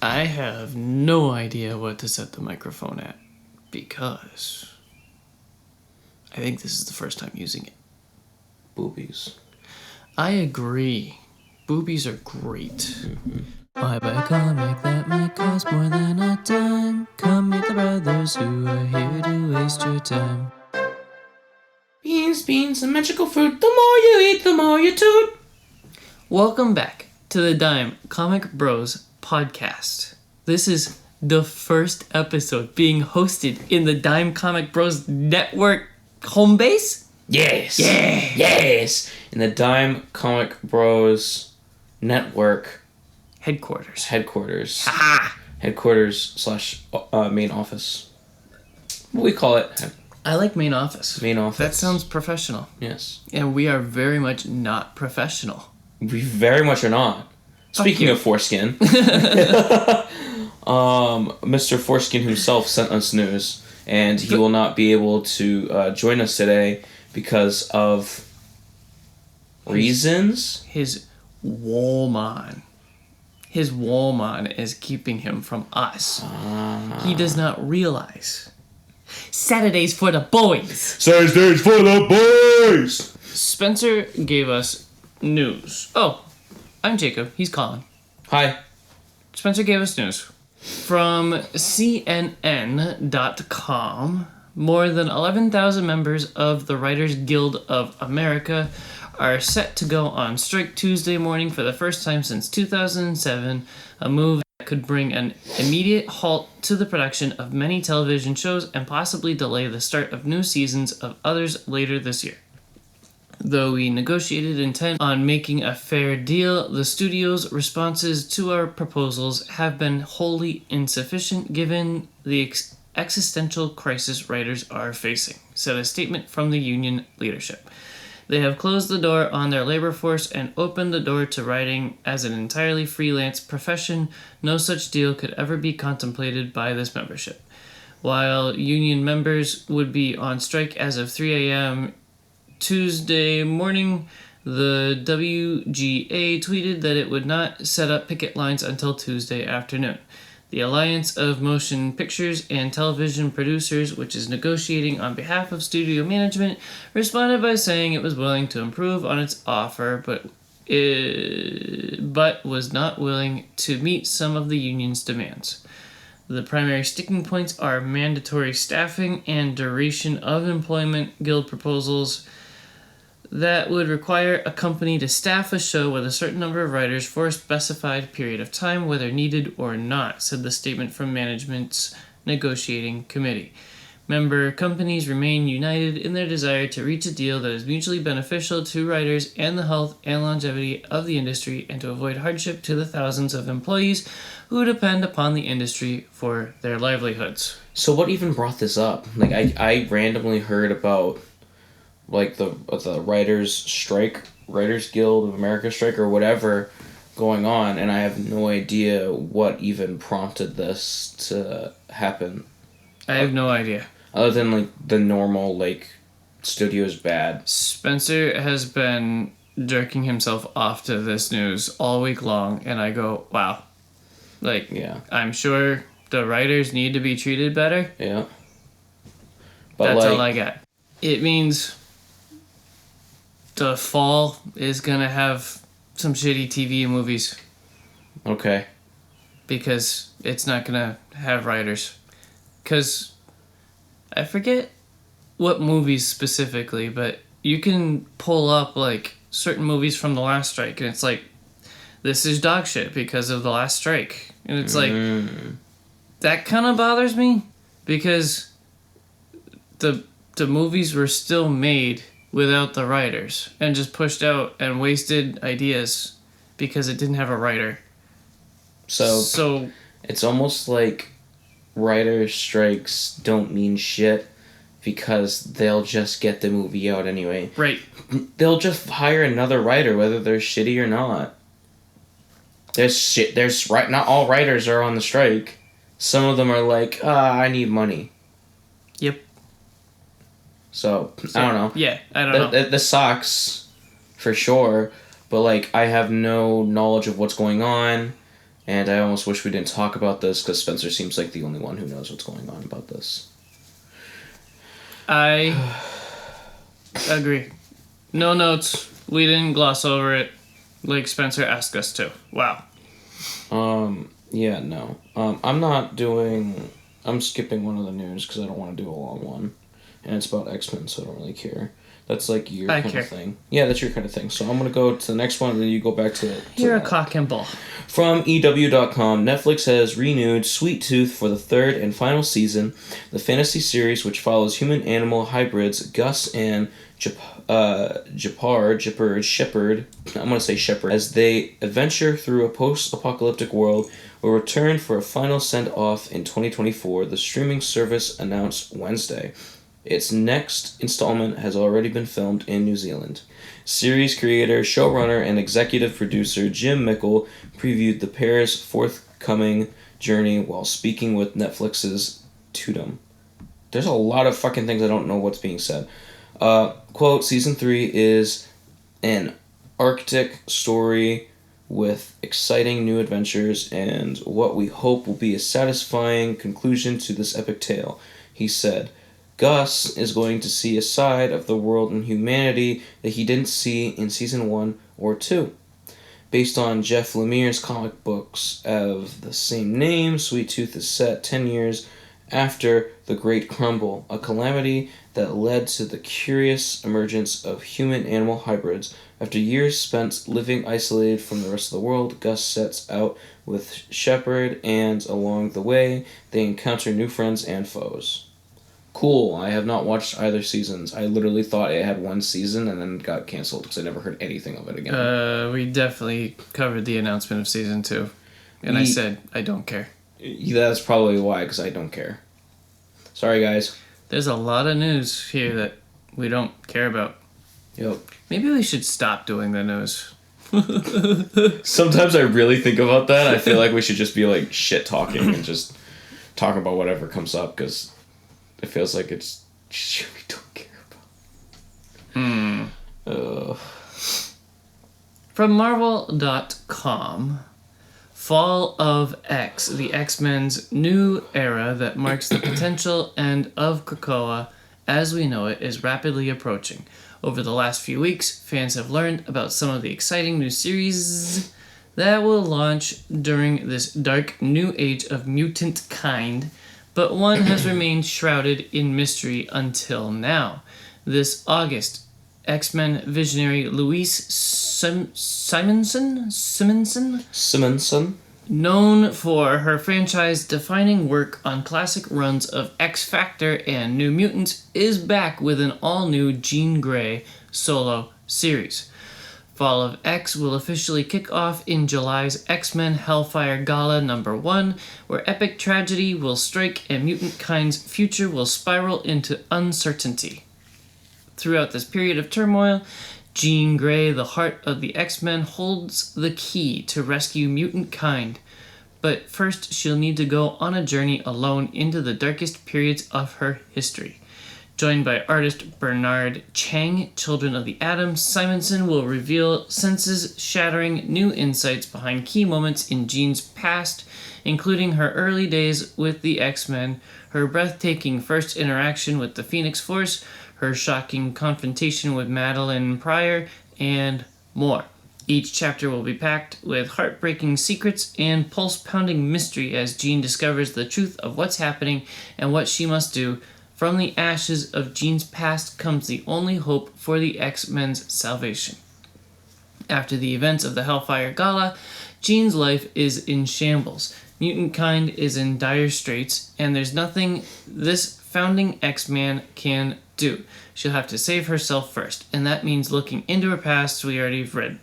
I have no idea what to set the microphone at because I think this is the first time using it. Boobies. I agree. Boobies are great. Mm-hmm. I buy a comic that might cost more than a dime. Come meet the brothers who are here to waste your time. Beans, and magical fruit. The more you eat, the more you toot. Welcome back to the Dime Comic Bros podcast. This is the first episode being hosted in the Dime Comic Bros network home base? Yes. In the Dime Comic Bros network Headquarters. Headquarters / main office. What we call it? I like main office. Main office. That sounds professional. Yes. And we are very much not professional. We very much are not. Speaking of foreskin, Mr. Foreskin himself sent us news, and he will not be able to join us today because of reasons. His woman. His woman is keeping him from us. He does not realize. Saturdays for the boys. Saturdays for the boys. Spencer gave us news. Oh, I'm Jacob. He's Collin. Hi. Spencer gave us news. From CNN.com, more than 11,000 members of the Writers Guild of America are set to go on strike Tuesday morning for the first time since 2007, a move that could bring an immediate halt to the production of many television shows and possibly delay the start of new seasons of others later this year. Though we negotiated intent on making a fair deal, the studio's responses to our proposals have been wholly insufficient given the existential crisis writers are facing, said a statement from the union leadership. They have closed the door on their labor force and opened the door to writing as an entirely freelance profession. No such deal could ever be contemplated by this membership. While union members would be on strike as of 3 a.m. Tuesday morning, the WGA tweeted that it would not set up picket lines until Tuesday afternoon. The Alliance of Motion Pictures and Television Producers, which is negotiating on behalf of studio management, responded by saying it was willing to improve on its offer, but was not willing to meet some of the union's demands. The primary sticking points are mandatory staffing and duration of employment. Guild proposals that would require a company to staff a show with a certain number of writers for a specified period of time, whether needed or not, said the statement from management's negotiating committee. Member companies remain united in their desire to reach a deal that is mutually beneficial to writers and the health and longevity of the industry, and to avoid hardship to the thousands of employees who depend upon the industry for their livelihoods. So what even brought this up? Like, I randomly heard about like the writers strike, Writers Guild of America strike or whatever going on, and I have no idea what even prompted this to happen. I have no idea. Other than like the normal like studio's bad. Spencer has been jerking himself off to this news all week long, and I go, wow. Like, yeah. I'm sure the writers need to be treated better. Yeah. But that's all I got. It means the fall is gonna have some shitty TV and movies. Okay. Because it's not gonna have writers. Because I forget what movies specifically, but you can pull up like certain movies from the last strike, and it's like, this is dog shit because of the last strike. And it's like, that kind of bothers me because the movies were still made without the writers and just pushed out and wasted ideas because it didn't have a writer. So it's almost like writers' strikes don't mean shit because they'll just get the movie out anyway. Right. They'll just hire another writer whether they're shitty or not. Not all writers are on the strike. Some of them are like, I need money. Yep. So I don't know. Yeah, I don't know. This sucks, for sure. But like, I have no knowledge of what's going on. And I almost wish we didn't talk about this because Spencer seems like the only one who knows what's going on about this. I agree. No notes. We didn't gloss over it like Spencer asked us to. Wow. Yeah, no. I'm skipping one of the news because I don't want to do a long one. And it's about X-Men, so I don't really care. That's like your kind of thing. Yeah, that's your kind of thing. So I'm going to go to the next one, and then you go back to You're that. a cock and bull. From EW.com, Netflix has renewed Sweet Tooth for the third and final season. The fantasy series, which follows human-animal hybrids Gus and Shepard, I'm going to say Shepard, as they adventure through a post-apocalyptic world, will return for a final send-off in 2024, the streaming service announced Wednesday. Its next installment has already been filmed in New Zealand. Series creator, showrunner, and executive producer Jim Mickle previewed the pair's forthcoming journey while speaking with Netflix's Tudum. There's a lot of fucking things I don't know what's being said. Quote, Season 3 is an Arctic story with exciting new adventures and what we hope will be a satisfying conclusion to this epic tale, he said. Gus is going to see a side of the world and humanity that he didn't see in Season 1 or 2. Based on Jeff Lemire's comic books of the same name, Sweet Tooth is set 10 years after the Great Crumble, a calamity that led to the curious emergence of human-animal hybrids. After years spent living isolated from the rest of the world, Gus sets out with Shepard, and along the way, they encounter new friends and foes. Cool. I have not watched either seasons. I literally thought it had one season and then got canceled because I never heard anything of it again. We definitely covered the announcement of Season 2. And I said, I don't care. That's probably why, because I don't care. Sorry, guys. There's a lot of news here that we don't care about. Yep. Maybe we should stop doing the news. Sometimes I really think about that. I feel like we should just be like shit talking and just talk about whatever comes up because it feels like it's shit we don't care about. From Marvel.com, Fall of X, the X-Men's new era that marks the potential end of Krakoa as we know it is rapidly approaching. Over the last few weeks, fans have learned about some of the exciting new series that will launch during this dark new age of mutant kind, but one has remained shrouded in mystery until now. This August, X-Men visionary Louise Simonson, known for her franchise-defining work on classic runs of X-Factor and New Mutants, is back with an all-new Jean Grey solo series. Fall of X will officially kick off in July's X-Men Hellfire Gala #1, where epic tragedy will strike and mutant kind's future will spiral into uncertainty. Throughout this period of turmoil, Jean Grey, the heart of the X-Men, holds the key to rescue mutant kind. But first, she'll need to go on a journey alone into the darkest periods of her history. Joined by artist Bernard Chang, Children of the Atom, Simonson will reveal senses-shattering new insights behind key moments in Jean's past, including her early days with the X-Men, her breathtaking first interaction with the Phoenix Force, her shocking confrontation with Madeline Pryor, and more. Each chapter will be packed with heartbreaking secrets and pulse-pounding mystery as Jean discovers the truth of what's happening and what she must do. From the ashes of Jean's past comes the only hope for the X-Men's salvation. After the events of the Hellfire Gala, Jean's life is in shambles. Mutant kind is in dire straits, and there's nothing this founding X-Man can do. She'll have to save herself first, and that means looking into her past. We already read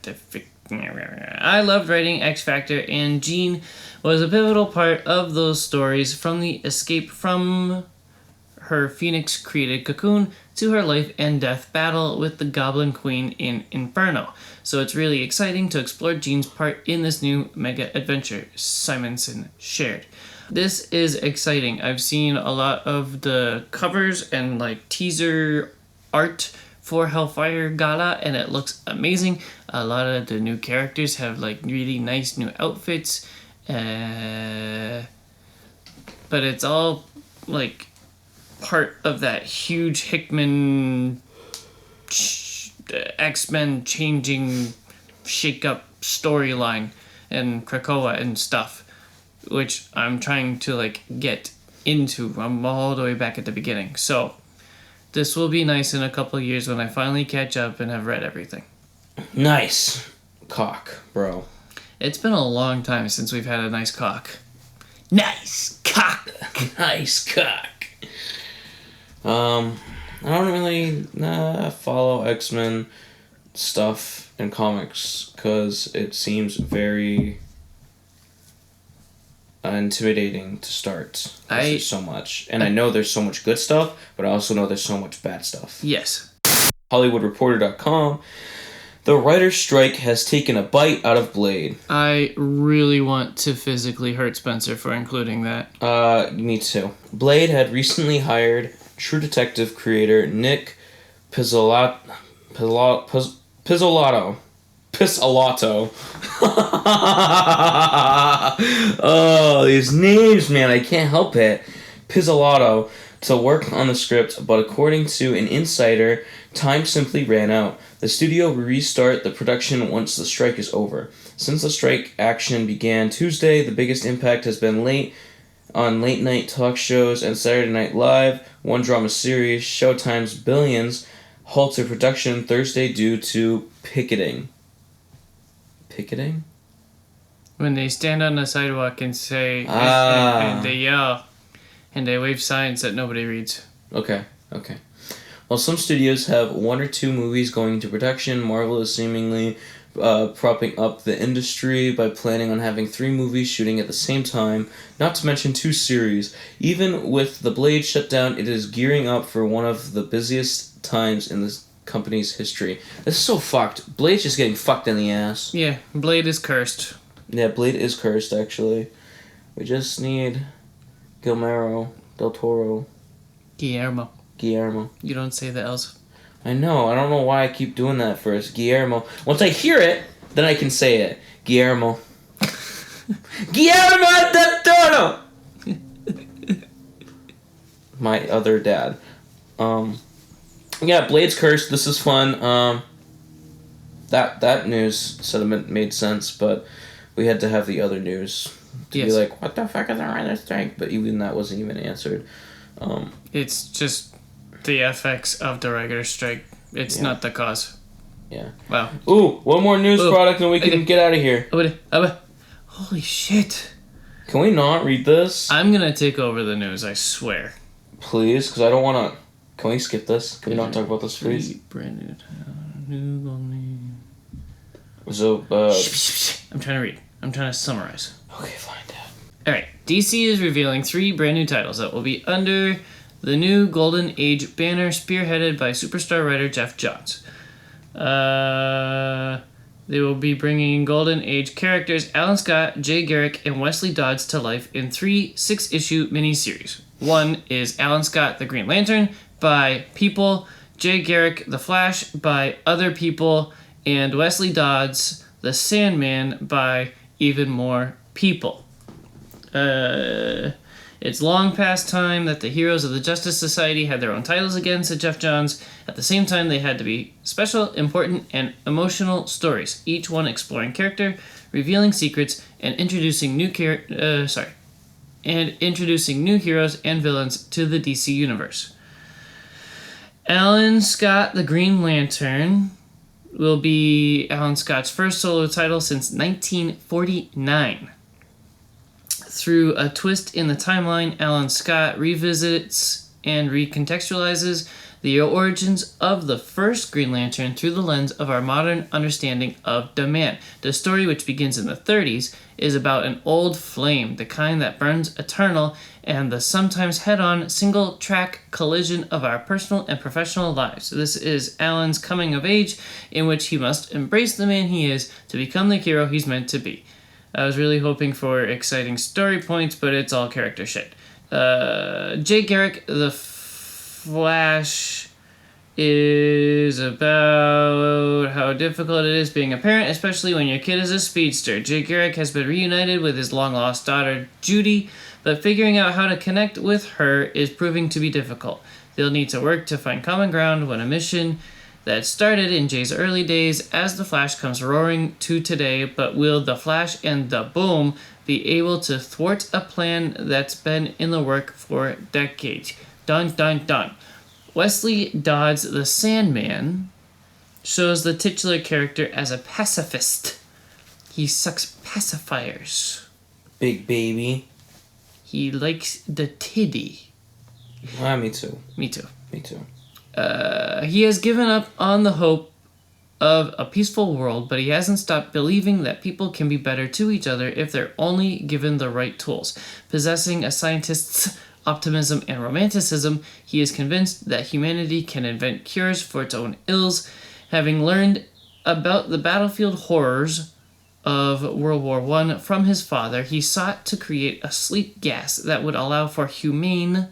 I loved writing X-Factor, and Jean was a pivotal part of those stories, from the escape from her Phoenix-created cocoon to her life and death battle with the Goblin Queen in Inferno. So it's really exciting to explore Jean's part in this new mega adventure, Simonson shared. This is exciting. I've seen a lot of the covers and like teaser art for Hellfire Gala, and it looks amazing. A lot of the new characters have like really nice new outfits, But it's all like part of that huge Hickman X-Men changing shake-up storyline and Krakoa and stuff, which I'm trying to like get into. I'm all the way back at the beginning. So this will be nice in a couple of years when I finally catch up and have read everything. Nice cock, bro. It's been a long time since we've had a nice cock. Nice cock. Nice cock. I don't really follow X-Men stuff in comics because it seems very intimidating to start. There's so much. And I know there's so much good stuff, but I also know there's so much bad stuff. Yes. HollywoodReporter.com. The writer's strike has taken a bite out of Blade. I really want to physically hurt Spencer for including that. Me too. Blade had recently hired True Detective creator Nick Pizzolatto. Oh, these names, man, I can't help it. Pizzolatto to work on the script, but according to an insider, time simply ran out. The studio will restart the production once the strike is over. Since the strike action began Tuesday, the biggest impact has been late-night talk shows and Saturday Night Live. One drama series, Showtime's Billions, halted production Thursday due to picketing. Picketing? When they stand on the sidewalk and say, and they yell, and they wave signs that nobody reads. Okay. While some studios have one or two movies going into production, Marvel is seemingly propping up the industry by planning on having 3 movies shooting at the same time, not to mention 2 series. Even with the Blade shutdown, it is gearing up for one of the busiest times in the company's history. This is so fucked. Blade's just getting fucked in the ass. Yeah, Blade is cursed. Yeah, Blade is cursed, actually. We just need Guillermo del Toro. Guillermo. You don't say the L's. I know. I don't know why I keep doing that first. Guillermo. Once I hear it, then I can say it. Guillermo. Guillermo del Toro! My other dad. Yeah, Blade's cursed. This is fun. That news sentiment made sense, but we had to have the other news to be like, what the fuck is a writer's strike? But even that wasn't even answered. It's just the effects of the writer's strike. It's not the cause. Yeah. Wow. Ooh, one more news product and we can get out of here. Holy shit. Can we not read this? I'm gonna take over the news, I swear. Please, because I don't want to... Can we skip this? Can we not talk about this, please? Brand new. So, I'm trying to read. I'm trying to summarize. Okay, fine, Dad. Alright, DC is revealing 3 brand new titles that will be under the new Golden Age banner spearheaded by superstar writer Jeff Johns. They will be bringing Golden Age characters Alan Scott, Jay Garrick, and Wesley Dodds to life in 3 6-issue miniseries. One is Alan Scott, the Green Lantern, by People, Jay Garrick, the Flash, by Other People, and Wesley Dodds, the Sandman, by Even More People. It's long past time that the heroes of the Justice Society had their own titles again, said Jeff Johns. At the same time, they had to be special, important, and emotional stories, each one exploring character, revealing secrets, and introducing new heroes and villains to the DC universe. Alan Scott, the Green Lantern, will be Alan Scott's first solo title since 1949. Through a twist in the timeline, Alan Scott revisits and recontextualizes the origins of the first Green Lantern through the lens of our modern understanding of the man. The story, which begins in the 30s, is about an old flame, the kind that burns eternal, and the sometimes head-on single-track collision of our personal and professional lives. This is Alan's coming of age, in which he must embrace the man he is to become the hero he's meant to be. I was really hoping for exciting story points, but it's all character shit. Jay Garrick, the Flash, is about how difficult it is being a parent, especially when your kid is a speedster. Jay Garrick has been reunited with his long-lost daughter, Judy, but figuring out how to connect with her is proving to be difficult. They'll need to work to find common ground when a mission that started in Jay's early days as the Flash comes roaring to today, but will the Flash and the Boom be able to thwart a plan that's been in the work for decades? Dun dun dun. Wesley Dodds the Sandman shows the titular character as a pacifist. He sucks pacifiers. Big baby. He likes the titty. Me too. Me too. Me too. He has given up on the hope of a peaceful world, but he hasn't stopped believing that people can be better to each other if they're only given the right tools. Possessing a scientist's optimism and romanticism, he is convinced that humanity can invent cures for its own ills. Having learned about the battlefield horrors of World War I from his father, he sought to create a sleep gas that would allow for humane,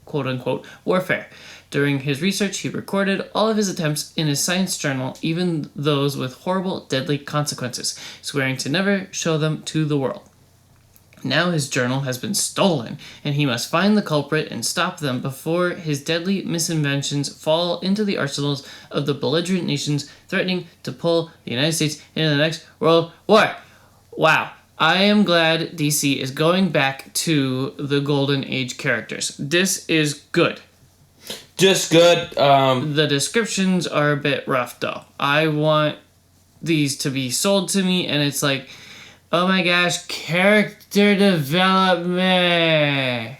quote-unquote, warfare. During his research, he recorded all of his attempts in his science journal, even those with horrible, deadly consequences, swearing to never show them to the world. Now his journal has been stolen, and he must find the culprit and stop them before his deadly misinventions fall into the arsenals of the belligerent nations, threatening to pull the United States into the next World War. Wow. I am glad DC is going back to the Golden Age characters. This is good. Just good. The descriptions are a bit rough, though. I want these to be sold to me, and it's like, oh my gosh, character development.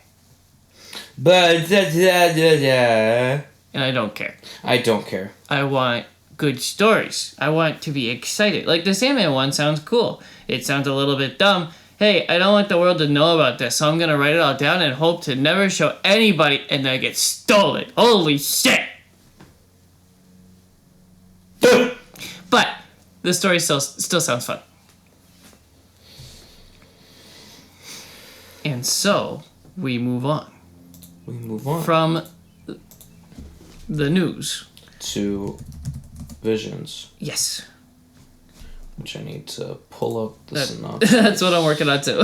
But And I don't care. I don't care. I want good stories. I want to be excited. Like the Sandman one sounds cool. It sounds a little bit dumb. Hey, I don't want the world to know about this, so I'm gonna write it all down and hope to never show anybody, and then it gets stolen. Holy shit! But the story still sounds fun. And so we move on. From the news to visions. Yes. Which I need to pull up the synopsis. That's what I'm working on too.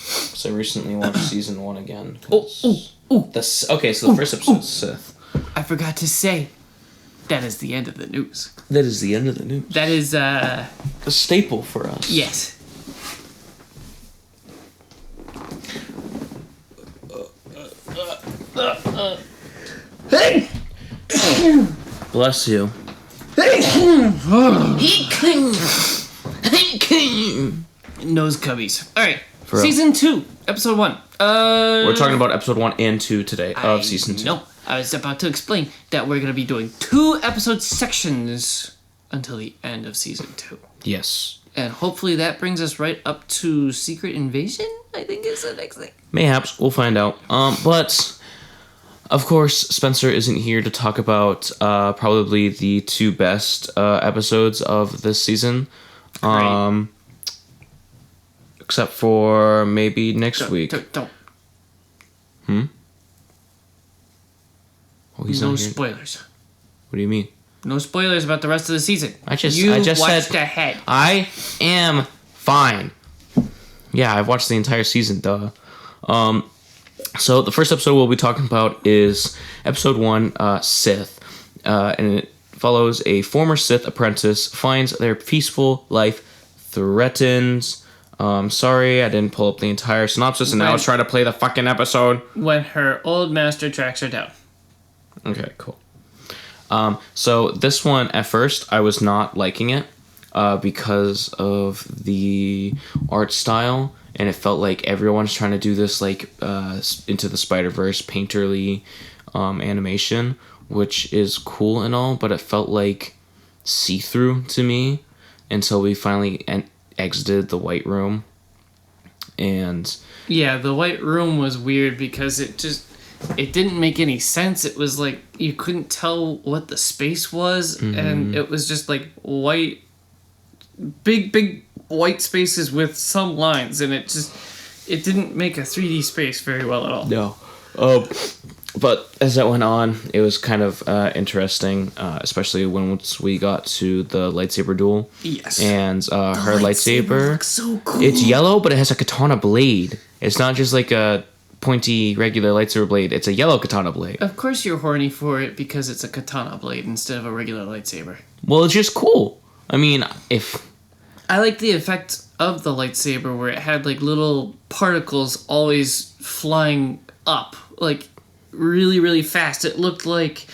So I recently watched season 1 again. Oh. Okay, so the first episode is Sith. I forgot to say, that is the end of the news. That is the end of the news. That is, a staple for us. Yes. Bless you. Nose cubbies. Alright. Season 2, episode 1. We're talking about episode 1 and 2 today of season 2. No, I was about to explain that we're going to be doing 2 episode sections until the end of season 2. Yes. And hopefully that brings us right up to Secret Invasion, I think is the next thing. Mayhaps. We'll find out. But, of course, Spencer isn't here to talk about probably the 2 best episodes of this season. Right. Except for maybe next week. Don't. Oh, he's no not here. spoilers. What do you mean? No spoilers about the rest of the season. I just watched said ahead. I am fine. Yeah, I've watched the entire season, duh. So the first episode we'll be talking about is episode 1, Sith. And it follows a former Sith apprentice finds their peaceful life threatened. Sorry, I didn't pull up the entire synopsis, and now I was trying to play the fucking episode. When her old master tracks her down. Okay, cool. So this one, at first, I was not liking it because of the art style, and it felt like everyone's trying to do this like Into the Spider-Verse painterly animation, which is cool and all, but it felt like see-through to me until we finally exited the White Room. And yeah, the White Room was weird because it didn't make any sense. It was like you couldn't tell what the space was, and it was just like white, big white spaces with some lines, and it didn't make a 3D space very well at all. No. But as that went on, it was kind of interesting, especially once we got to the lightsaber duel. Yes. And her lightsaber looks so cool. It's yellow, but it has a katana blade. It's not just like a pointy regular lightsaber blade. It's a yellow katana blade. Of course you're horny for it because it's a katana blade instead of a regular lightsaber. Well, it's just cool. I mean, if... I like the effect of the lightsaber where it had like little particles always flying up, like really, really fast. It looked like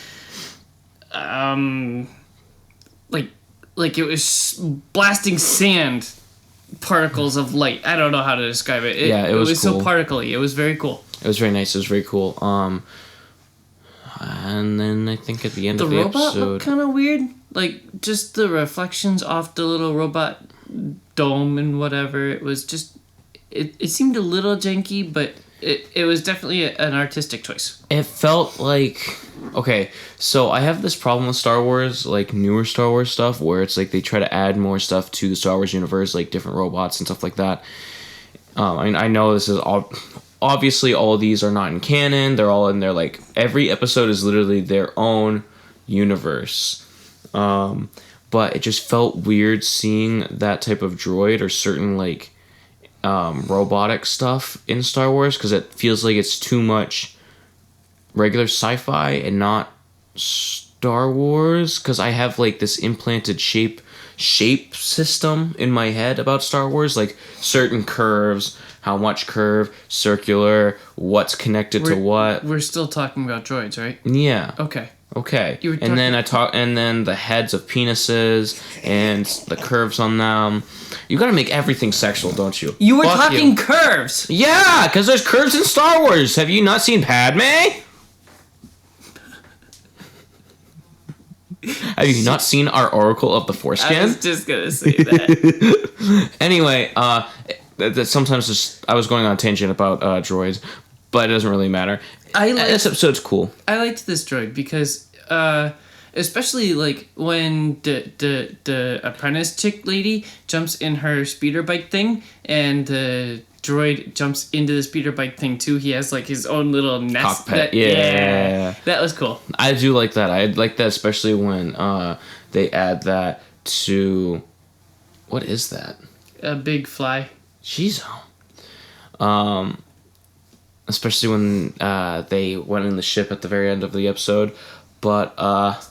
it was blasting sand particles of light. I don't know how to describe it. It was so cool. particly. It was very cool. It was very nice. It was very cool. And then I think at the end of the robot episode... looked kind of weird. Like, just the reflections off the little robot dome and whatever. It was just... It seemed a little janky, but it was definitely an artistic choice. It felt like... Okay, so I have this problem with Star Wars, like newer Star Wars stuff, where it's like they try to add more stuff to the Star Wars universe, like different robots and stuff like that. I mean, I know this is all... Obviously, all of these are not in canon. They're all in there, like... Every episode is literally their own universe. But it just felt weird seeing that type of droid or certain, like... robotic stuff in Star Wars, because it feels like it's too much regular sci-fi and not Star Wars, because I have like this implanted shape system in my head about Star Wars, like certain curves, how much curve, circular, what's connected to what. We're still talking about droids, right? Yeah. Okay. And then the heads of penises and the curves on them. You gotta make everything sexual, don't you? You were talking curves! Yeah, because there's curves in Star Wars. Have you not seen Padme? Have you not seen our Oracle of the Foreskin? I was just gonna say that. Anyway, sometimes I was going on a tangent about droids, but it doesn't really matter. This episode's cool. I liked this droid because, especially like when the apprentice chick lady jumps in her speeder bike thing, and the droid jumps into the speeder bike thing too. He has like his own little nest. Cockpit. That was cool. I do like that. I like that especially when they add that to... What is that? A big fly. Jeez. Especially when they went in the ship at the very end of the episode. But, that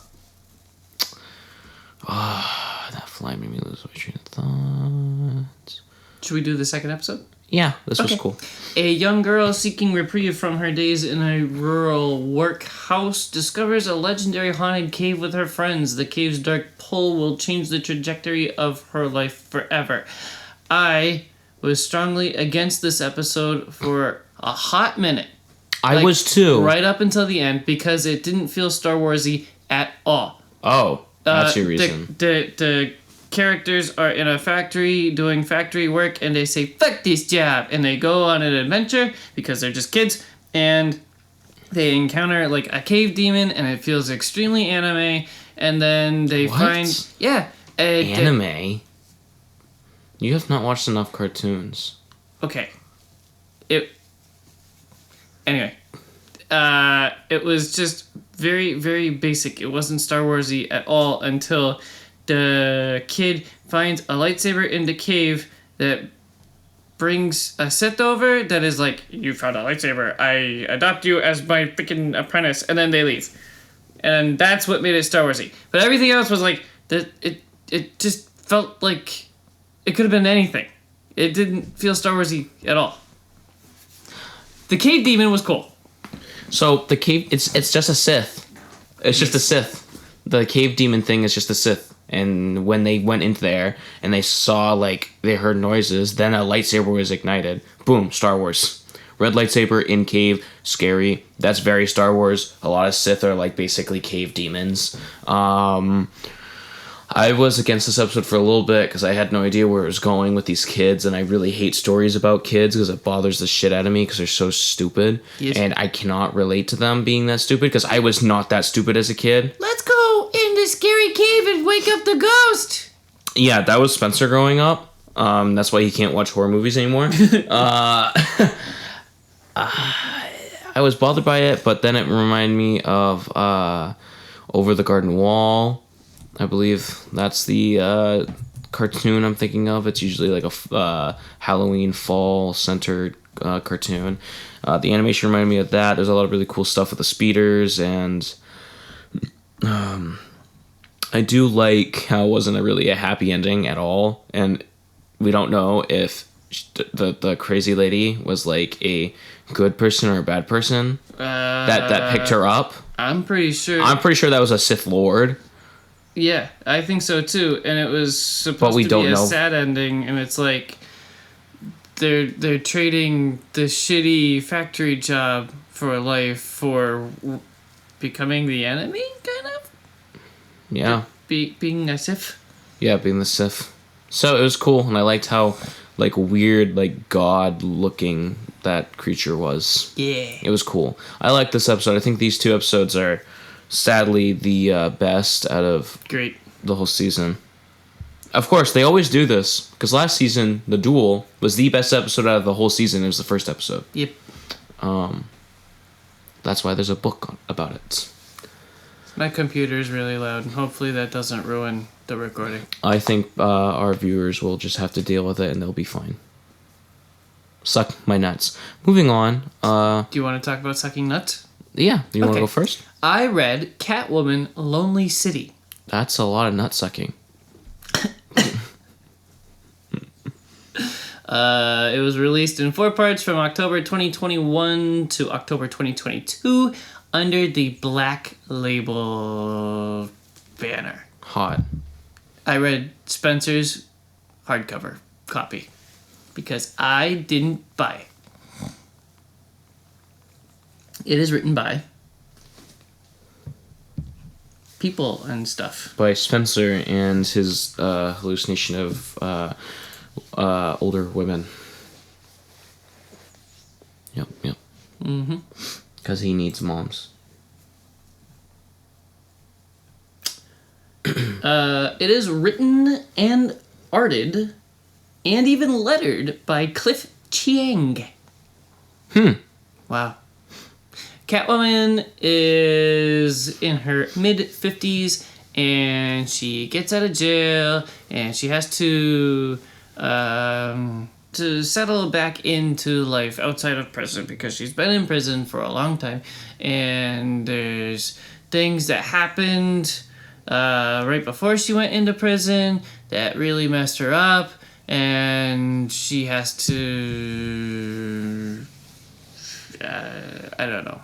fly made me lose my train of thought. Should we do the second episode? Yeah, this was cool. A young girl seeking reprieve from her days in a rural workhouse discovers a legendary haunted cave with her friends. The cave's dark pull will change the trajectory of her life forever. I was strongly against this episode for a hot minute. I was too. Right up until the end, because it didn't feel Star Wars-y at all. Oh, that's your reason. The characters are in a factory doing factory work, and they say, fuck this job, and they go on an adventure because they're just kids, and they encounter like a cave demon, and it feels extremely anime, and then they find... Yeah. Anime? You have not watched enough cartoons. Okay. Anyway. It was just very, very basic. It wasn't Star Wars-y at all until the kid finds a lightsaber in the cave that brings a Sith over that is like, you found a lightsaber, I adopt you as my freaking apprentice, and then they leave. And that's what made it Star Wars-y. But everything else was like, it just felt like it could have been anything. It didn't feel Star Wars-y at all. The cave demon was cool. So the cave, it's just a Sith. It's just a Sith. The cave demon thing is just a Sith. And when they went into there and they saw, like, they heard noises, then a lightsaber was ignited. Boom, Star Wars. Red lightsaber in cave, scary. That's very Star Wars. A lot of Sith are, like, basically cave demons. I was against this episode for a little bit because I had no idea where it was going with these kids, and I really hate stories about kids because it bothers the shit out of me because they're so stupid. Yes. And I cannot relate to them being that stupid because I was not that stupid as a kid. Let's go in the scary cave and wake up the ghost! Yeah, that was Spencer growing up. That's why he can't watch horror movies anymore. I was bothered by it, but then it reminded me of Over the Garden Wall. I believe that's the cartoon I'm thinking of. It's usually like a Halloween fall centered cartoon. The animation reminded me of that. There's a lot of really cool stuff with the speeders, and I do like how it wasn't really a happy ending at all, and we don't know if the crazy lady was like a good person or a bad person that picked her up. I'm pretty sure that was a Sith Lord. Yeah, I think so too. And it was supposed to be a sad ending, and it's like they're trading the shitty factory job for life for becoming the enemy, kind of. Yeah. Being a Sith. Yeah, being the Sith. So it was cool, and I liked how like weird, like god looking that creature was. Yeah. It was cool. I like this episode. I think these 2 episodes are sadly the best out of the whole season. Of course, they always do this, because last season, The Duel was the best episode out of the whole season. It was the first episode. Yep. That's why there's a book about it. My computer's really loud. Hopefully that doesn't ruin the recording. I think our viewers will just have to deal with it, and they'll be fine. Suck my nuts. Moving on. Do you want to talk about sucking nuts? Yeah. Do you want to go first? I read Catwoman, Lonely City. That's a lot of nut sucking. It was released in 4 parts from October 2021 to October 2022 under the Black Label banner. Hot. I read Spencer's hardcover copy because I didn't buy it. It is written by people and stuff. By Spencer and his hallucination of older women. Yep. Mm-hmm. Because he needs moms. It is written and arted and even lettered by Cliff Chiang. Wow. Catwoman is in her mid-50s, and she gets out of jail, and she has to settle back into life outside of prison because she's been in prison for a long time, and there's things that happened right before she went into prison that really messed her up, and she has to I don't know.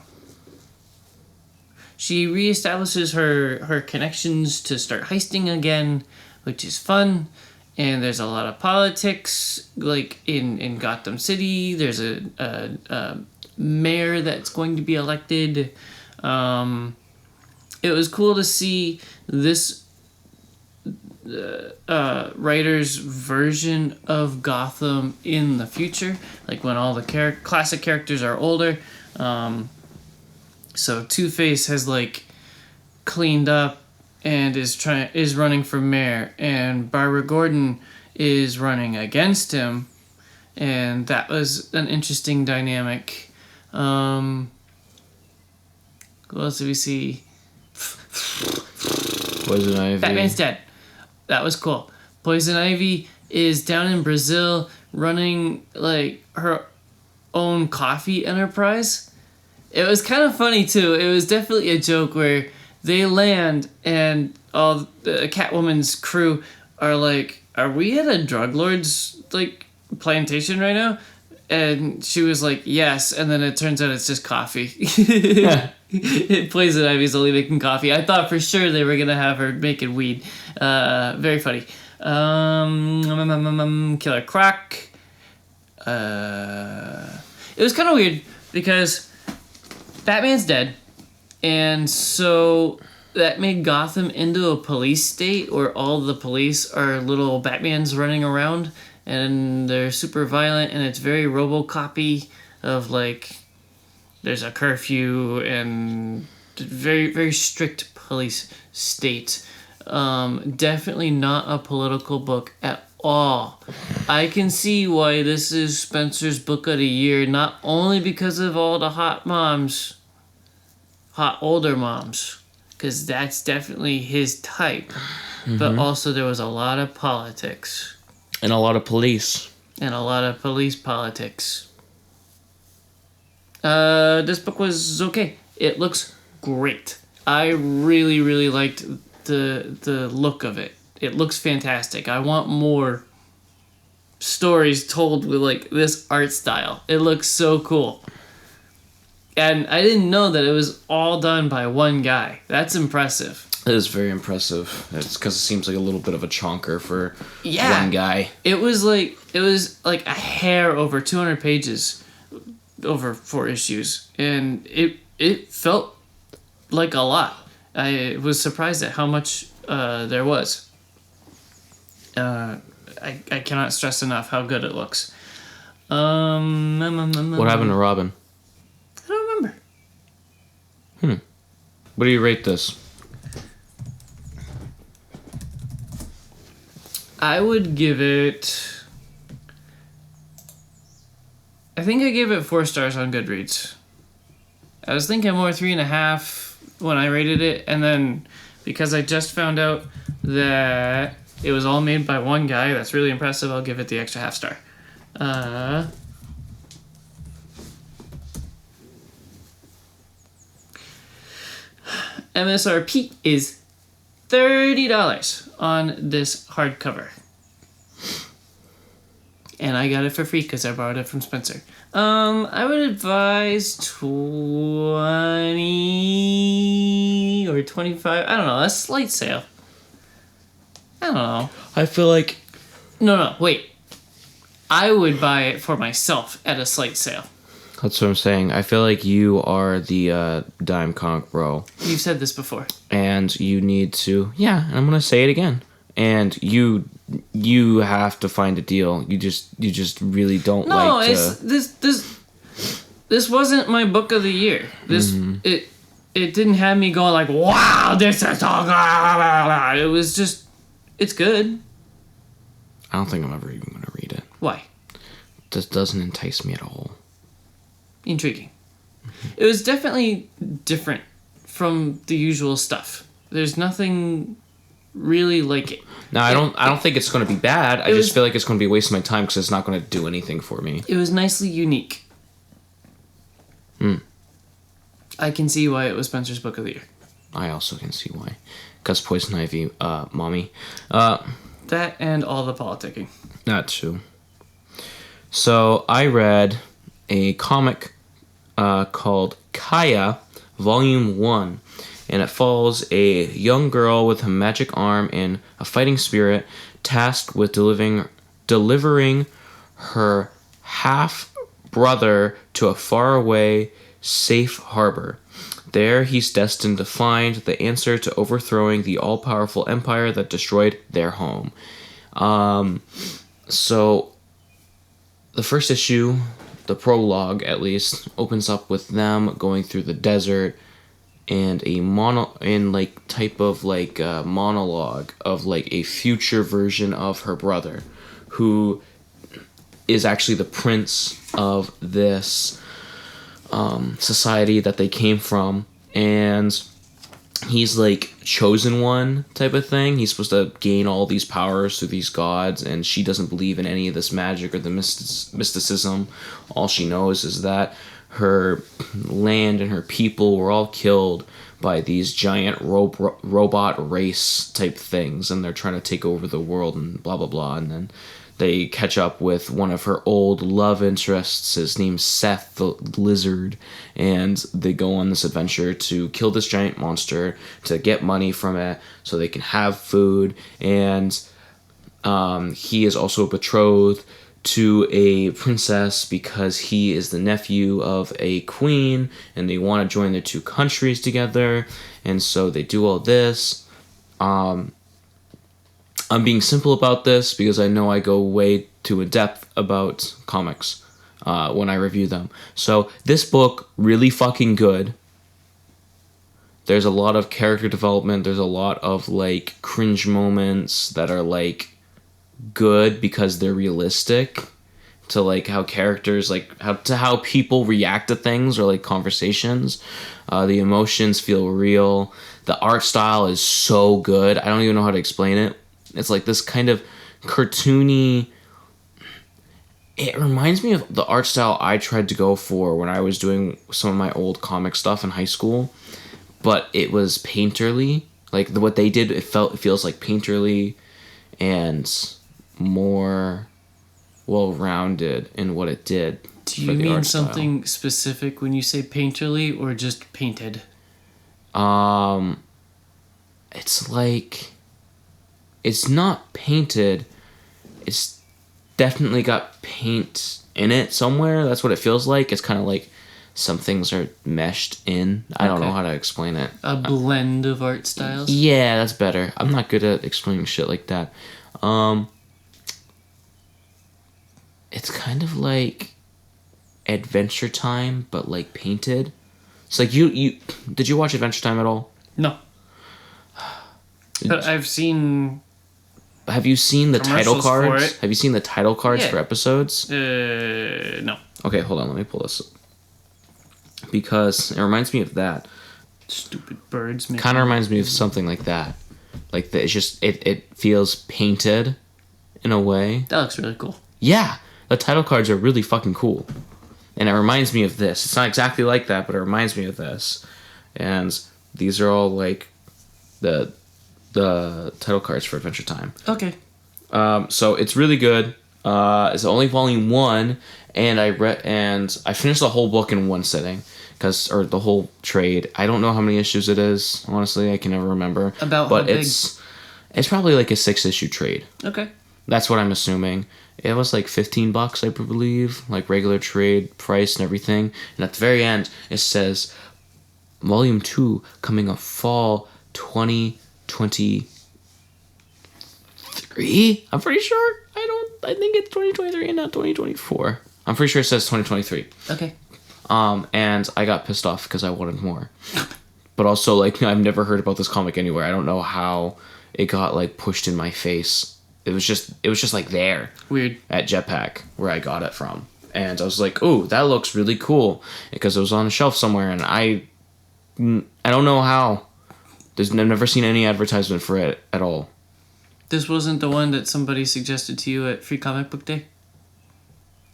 She reestablishes her connections to start heisting again, which is fun. And there's a lot of politics, like in Gotham City. There's a mayor that's going to be elected. It was cool to see this writer's version of Gotham in the future, like when all the classic characters are older. So Two-Face has like cleaned up and is running for mayor, and Barbara Gordon is running against him, and that was an interesting dynamic. What else did we see? Poison Ivy. Batman's dead. That was cool. Poison Ivy is down in Brazil running like her own coffee enterprise. It was kind of funny too. It was definitely a joke where they land and all the Catwoman's crew are like, "Are we at a drug lord's like plantation right now?" And she was like, "Yes," and then it turns out it's just coffee. Poison Ivy's only making coffee. I thought for sure they were gonna have her making weed. Very funny. Killer Croc. It was kind of weird because Batman's dead, and so that made Gotham into a police state where all the police are little Batmans running around, and they're super violent, and it's very RoboCop-y of like there's a curfew and very, very strict police state. Definitely not a political book at all. I can see why this is Spencer's book of the year, not only because of all the hot older moms, because that's definitely his type, but also there was a lot of politics. And a lot of police. And a lot of police politics. This book was okay. It looks great. I really, really liked the look of it. It looks fantastic. I want more stories told with like this art style. It looks so cool. And I didn't know that it was all done by one guy. That's impressive. It is very impressive. It's because it seems like a little bit of a chonker for one guy. It was like a hair over 200 pages over 4 issues, and it felt like a lot. I was surprised at how much there was. I cannot stress enough how good it looks. What happened to Robin? I don't remember. What do you rate this? I would give it... I think I gave it 4 stars on Goodreads. I was thinking more 3.5 when I rated it, and then because I just found out that it was all made by one guy, that's really impressive, I'll give it the extra half star. MSRP is $30 on this hardcover. And I got it for free because I borrowed it from Spencer. I would advise 20 or 25. I don't know. A slight sale. I don't know. I feel like... No, wait. I would buy it for myself at a slight sale. That's what I'm saying. I feel like you are the dime comic bro. You've said this before. And you need to... Yeah, and I'm going to say it again. And you have to find a deal. You just really don't like to... No, this wasn't my book of the year. It didn't have me going like, wow, this is so good. It was just, it's good. I don't think I'm ever even going to read it. Why? This doesn't entice me at all. Intriguing. It was definitely different from the usual stuff. There's nothing really like it. No, I don't think it's going to be bad. I just feel like it's going to be wasting my time because it's not going to do anything for me. It was nicely unique. I can see why it was Spencer's book of the year. I also can see why. Because Poison Ivy, mommy. That and all the politicking. That too. So I read a comic called Kaya, Volume 1. And it follows a young girl with a magic arm and a fighting spirit tasked with delivering her half-brother to a faraway, safe harbor. There, he's destined to find the answer to overthrowing the all-powerful empire that destroyed their home. So, the first issue, the prologue at least, opens up with them going through the desert and a monologue of like a future version of her brother, who is actually the prince of this society that they came from, and he's like chosen one type of thing. He's supposed to gain all these powers through these gods, and she doesn't believe in any of this magic or the mysticism. All she knows is that her land and her people were all killed by these giant robot race type things, and they're trying to take over the world and blah blah blah. And then they catch up with one of her old love interests. His name's Seth the Lizard, and they go on this adventure to kill this giant monster to get money from it so they can have food. And he is also betrothed to a princess because he is the nephew of a queen, and they want to join the two countries together, and so they do all this. I'm being simple about this because I know I go way too in depth about comics when I review them. So this book, really fucking good. there's a lot of character development. There's a lot of like cringe moments that are like good because they're realistic to like how characters like how people react to things or like conversations. The emotions feel real. The art style is so good. I don't even know how to explain it. It's like this kind of cartoony. It reminds me of the art style I tried to go for when I was doing some of my old comic stuff in high school, but it was painterly. Like what they did, it feels like painterly and more well-rounded in what it did. Do you mean something specific when you say painterly or just painted? It's like it's not painted. It's definitely got paint in it somewhere. That's what it feels like. It's kind of like some things are meshed in. I don't know how to explain it. A blend of art styles? Yeah, that's better. I'm not good at explaining shit like that. It's kind of like Adventure Time, but like painted. It's like you did you watch Adventure Time at all? No. But I've seen... Have you seen the title cards? Have you seen the title cards for episodes? No. Okay, hold on. Let me pull this up. Because it reminds me of that. Stupid birds. Kind of reminds me of something like that. Like it's just it feels painted in a way. That looks really cool. Yeah, the title cards are really fucking cool, and it reminds me of this. It's not exactly like that, but it reminds me of this. And these are all like the title cards for Adventure Time. Okay. So it's really good. It's only volume 1, and I finished the whole book in one sitting, or the whole trade. I don't know how many issues it is. Honestly, I can never remember. But how big? It's probably like a 6-issue trade. Okay. That's what I'm assuming. It was like $15, I believe, like regular trade price and everything. And at the very end, it says, Volume 2 coming of fall 2023. I'm pretty sure. I think it's 2023 and not 2024. I'm pretty sure it says 2023. Okay. And I got pissed off because I wanted more. But also, like, I've never heard about this comic anywhere. I don't know how it got like pushed in my face. It was just like there. Weird. At Jetpack, where I got it from. And I was like, "Ooh, that looks really cool," because it was on a shelf somewhere, and I don't know how. I've never seen any advertisement for it at all. This wasn't the one that somebody suggested to you at Free Comic Book Day?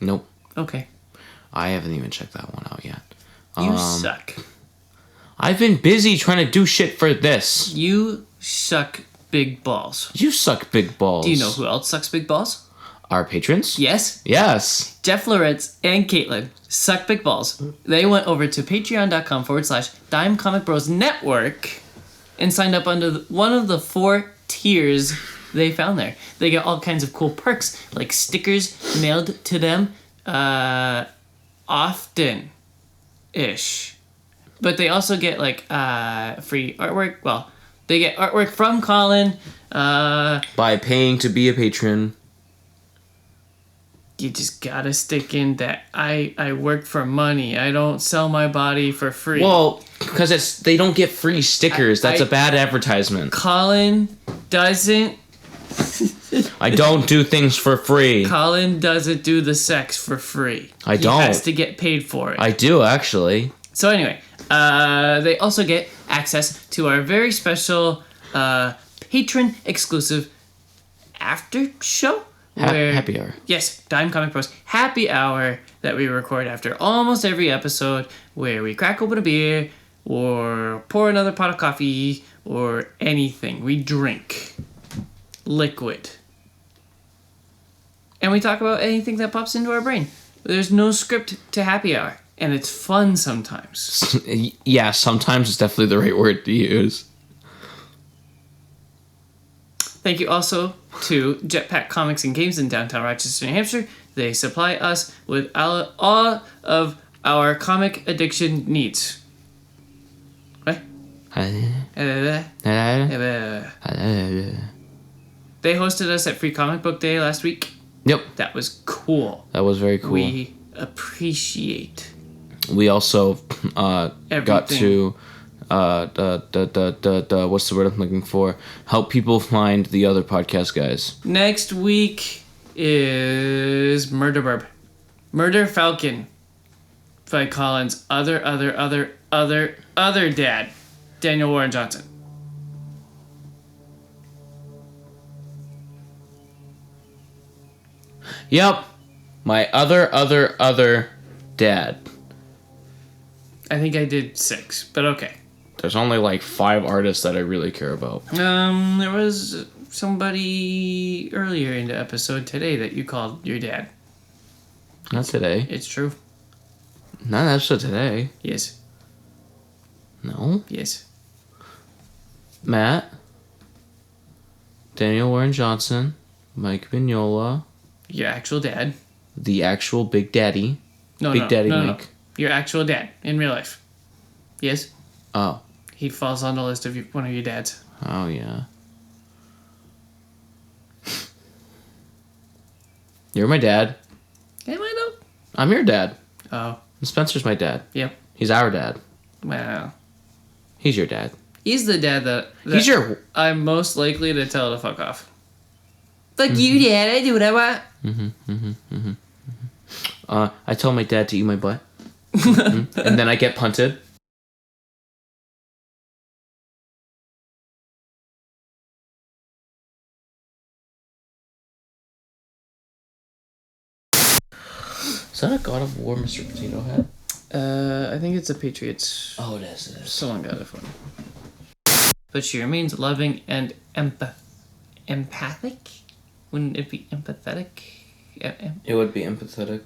Nope. Okay. I haven't even checked that one out yet. You suck. I've been busy trying to do shit for this. You suck big balls. You suck big balls. Do you know who else sucks big balls? Our patrons? Yes. Yes. Jeff Loretz and Caitlin suck big balls. They went over to patreon.com/dimecomicbros network and signed up under one of the 4 tiers they found there. They get all kinds of cool perks, like stickers mailed to them often-ish. But they also get, like, free artwork. Well, they get artwork from Collin. By paying to be a patron. You just gotta stick in that I work for money. I don't sell my body for free. Well, because they don't get free stickers. That's a bad advertisement. Collin doesn't. I don't do things for free. Collin doesn't do the sex for free. I don't. He has to get paid for it. I do, actually. So anyway, they also get access to our very special patron exclusive after show. Happy hour. Yes, Dime Comic Bros happy hour that we record after almost every episode, where we crack open a beer or pour another pot of coffee or anything. We drink liquid. And we talk about anything that pops into our brain. There's no script to happy hour, and it's fun sometimes. Yeah, sometimes it's definitely the right word to use. Thank you also to Jetpack Comics and Games in downtown Rochester, New Hampshire. They supply us with all of our comic addiction needs. What? They hosted us at Free Comic Book Day last week. Yep. That was cool. That was very cool. We appreciate. We also got to what's the word I'm looking for? Help people find the other podcast guys. Next week is Murder Falcon by Collin's other dad, Daniel Warren Johnson. Yep. My other dad. I think I did 6, but okay. There's only like 5 artists that I really care about. There was somebody earlier in the episode today that you called your dad. Not today. It's true. Not an episode today. Yes. No. Yes. Matt. Daniel Warren Johnson. Mike Vignola. Your actual dad. The actual Big Daddy. No, Big Daddy no. Mike. Your actual dad in real life. Yes. Oh. He falls on the list of one of your dads. Oh, yeah. You're my dad. Am I though? I'm your dad. Oh. And Spencer's my dad. Yep. He's our dad. Well. He's your dad. He's the dad that He's your... I'm most likely to tell to fuck off. Fuck you, Dad. I do what I want. I tell my dad to eat my butt. And then I get punted. Is that a God of War Mr. Potato Head? I think it's a Patriots. Oh, it is. Someone got it for me. But she remains loving and empathic? Wouldn't it be empathetic? It would be empathetic.